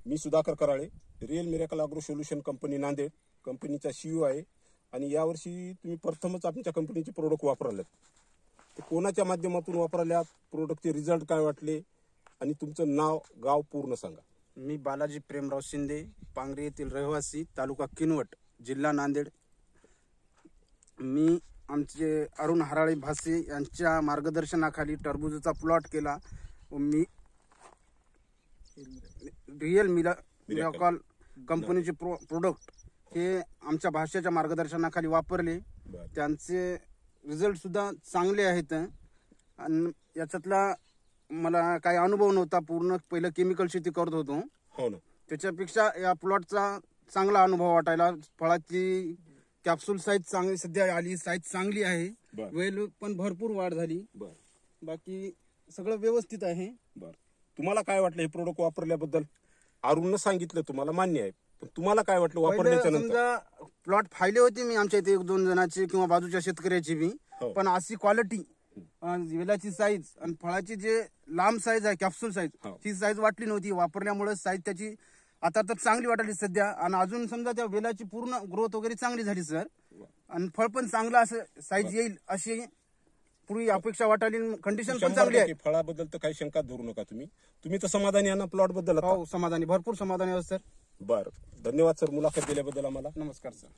मी Sudhakar Karale, real miracle agro solution company Nanded कंपनीचा CEO आहे. आणि यावर्षी तुम्ही प्रथमच आमच्या कंपनीचे प्रोडक्ट वापरलेत. तर कोणाच्या माध्यमातून वापरल्यात, प्रोडक्टचे रिझल्ट काय वाटले आणि तुमचं नाव गाव पूर्ण सांगा. मी बालाजी प्रेमराव शिंदे, पांगरी येथील रहिवासी, तालुका किनवट, जिल्हा नांदेड. मी आमचे अरुण हराळे भासे यांच्या मार्गदर्शनाखाली टरबूजचा प्लॉट केला. मी रिअल मिरेकल कंपनीचे प्रोडक्ट हे आमच्या भाषेच्या मार्गदर्शनाखाली वापरले. त्यांचे रिझल्ट सुद्धा चांगले आहेत. आणि याच्यातला मला काही अनुभव नव्हता. पूर्ण पहिलं केमिकल शेती करत होतो. हो ना. त्याच्यापेक्षा या प्लॉटचा चांगला अनुभव वाटायला. फळाची कॅप्सूल साईज चांगली सध्या आली, साईज चांगली आहे. वेल पण भरपूर वाढ झाली. बाकी सगळं व्यवस्थित आहे. तुम्हाला काय वाटलं हे प्रोडक्ट वापरल्याबद्दल? अरुणनं सांगितलं, तुम्हाला मान्य आहे, पण तुम्हाला काय वाटलं वापरल्याच्या नंतर? समजा प्लॉट फायले होते मी आमच्या इथे 1-2 जणांची किंवा बाजूच्या शेतकऱ्याची बी, पण अशी क्वालिटी, वेलाची साईज आणि फळाची जे लांब साईज आहे कॅप्सूल साईज, ती साईज वाटली नव्हती. वापरल्यामुळे साईज त्याची आता तर चांगली वाटली सध्या. आणि अजून समजा त्या वेलाची पूर्ण ग्रोथ वगैरे चांगली झाली सर. आणि फळ पण चांगलं असं साईज येईल अशी पूर्वी अपेक्षा वाटाली. कंडिशन पण चांगली आहे. फळाबद्दल तर काही शंका धरू नका. तुम्ही तर समाधानी आहे ना प्लॉट बद्दल? हो, समाधानी, भरपूर समाधानी आहे सर. बरं, धन्यवाद सर मुलाखत दिल्याबद्दल आम्हाला. नमस्कार सर.